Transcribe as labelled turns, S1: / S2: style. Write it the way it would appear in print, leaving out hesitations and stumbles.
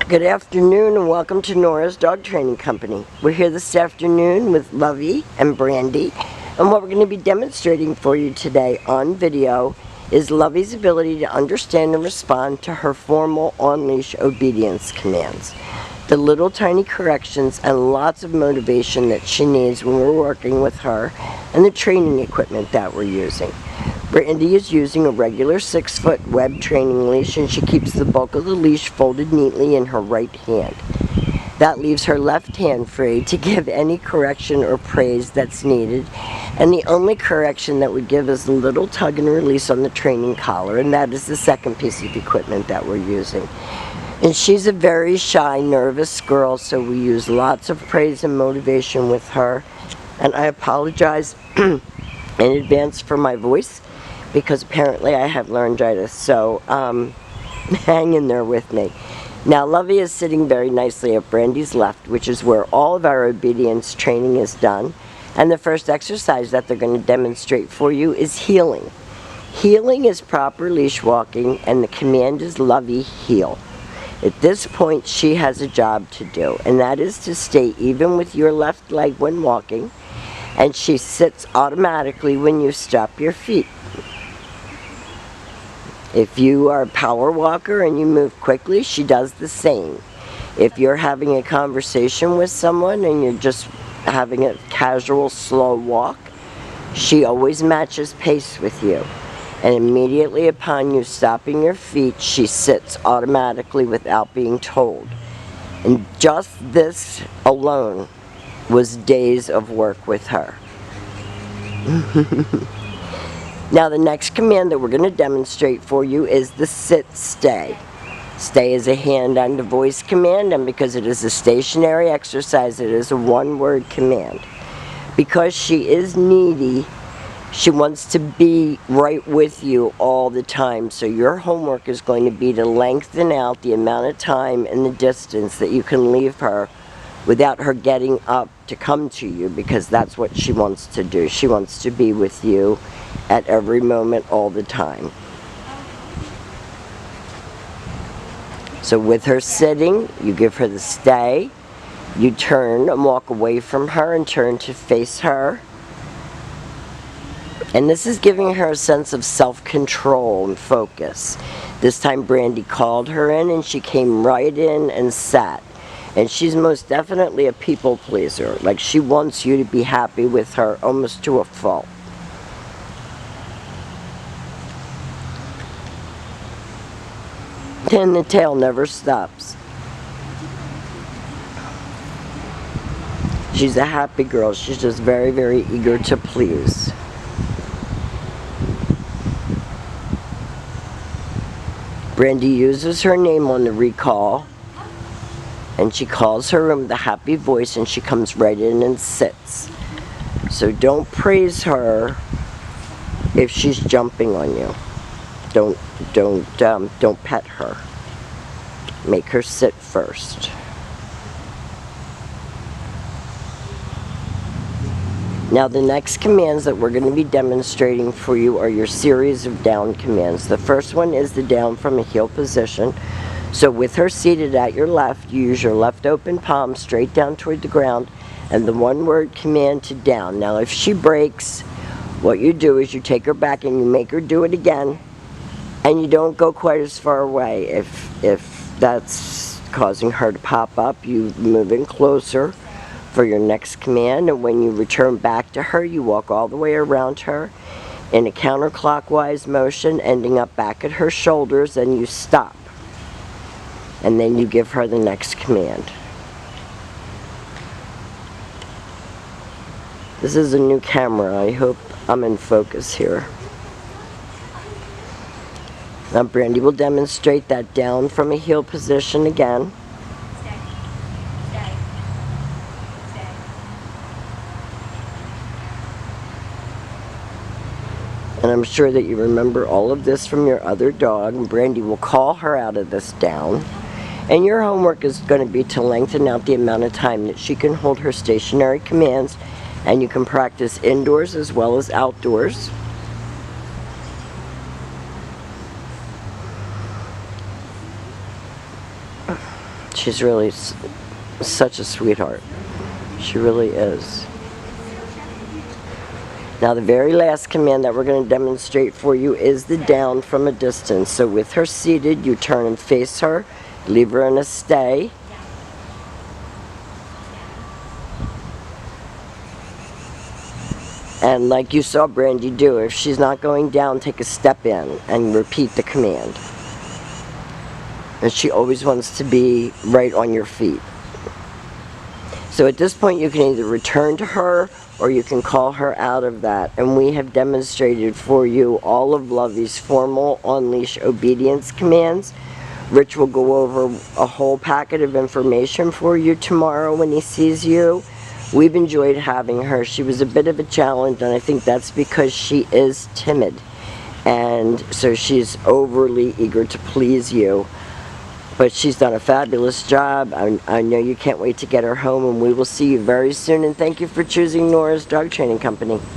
S1: Good afternoon and welcome to Nora's Dog Training Company. We're here this afternoon with Lovey and Brandy, and what we're going to be demonstrating for you today on video is Lovey's ability to understand and respond to her formal on-leash obedience commands. The little tiny corrections and lots of motivation that she needs when we're working with her, and the training equipment that we're using. Brandy is using a regular 6-foot web training leash, and she keeps the bulk of the leash folded neatly in her right hand. That leaves her left hand free to give any correction or praise that's needed, and the only correction that we give is a little tug and release on the training collar, and that is the second piece of equipment that we're using. And she's a very shy, nervous girl, so we use lots of praise and motivation with her. And I apologize in advance for my voice, because apparently I have laryngitis, so hang in there with me. Now Lovey is sitting very nicely at Brandy's left, which is where all of our obedience training is done. And the first exercise that they're going to demonstrate for you is heeling. Heeling is proper leash walking, and the command is Lovey, heel. At this point she has a job to do, and that is to stay even with your left leg when walking, and she sits automatically when you stop your feet. If you are a power walker and you move quickly, she does the same. If you're having a conversation with someone and you're just having a casual, slow walk, she always matches pace with you. And immediately upon you stopping your feet, she sits automatically without being told. And just this alone was days of work with her. Now the next command that we're going to demonstrate for you is the sit-stay. Stay is a hand and a voice command, and because it is a stationary exercise, it is a one-word command. Because she is needy, she wants to be right with you all the time, so your homework is going to be to lengthen out the amount of time and the distance that you can leave her without her getting up to come to you, because that's what she wants to do. She wants to be with you at every moment, all the time. So with her sitting, you give her the stay, you turn and walk away from her and turn to face her. And this is giving her a sense of self-control and focus. This time Brandy called her in and she came right in and sat. And she's most definitely a people pleaser. Like, she wants you to be happy with her almost to a fault. And the tail never stops. She's a happy girl. She's just very, very eager to please. Brandy uses her name on the recall, and she calls her in with a happy voice, and she comes right in and sits. So don't praise her if she's jumping on you. Don't pet her. Make her sit first. Now the next commands that we're going to be demonstrating for you are your series of down commands. The first one is the down from a heel position. So with her seated at your left, you use your left open palm straight down toward the ground and the one-word command to down. Now if she breaks, what you do is you take her back and you make her do it again, and you don't go quite as far away. If that's causing her to pop up, you move in closer for your next command, and when you return back to her, you walk all the way around her in a counterclockwise motion, ending up back at her shoulders, and you stop. And then you give her the next command. This is a new camera. I hope I'm in focus here. Now Brandy will demonstrate that down from a heel position again. And I'm sure that you remember all of this from your other dog, and Brandy will call her out of this down. And your homework is going to be to lengthen out the amount of time that she can hold her stationary commands, and you can practice indoors as well as outdoors. She's really such a sweetheart. She really is. Now the very last command that we're going to demonstrate for you is the down from a distance. So with her seated, you turn and face her, leave her in a stay. And like you saw Brandy do, if she's not going down, take a step in and repeat the command. And she always wants to be right on your feet. So at this point you can either return to her or you can call her out of that. And we have demonstrated for you all of Lovey's formal on-leash obedience commands. Rich will go over a whole packet of information for you tomorrow when he sees you. We've enjoyed having her. She was a bit of a challenge, and I think that's because she is timid. And so she's overly eager to please you. But she's done a fabulous job. I know you can't wait to get her home, and we will see you very soon. And thank you for choosing Nora's Dog Training Company.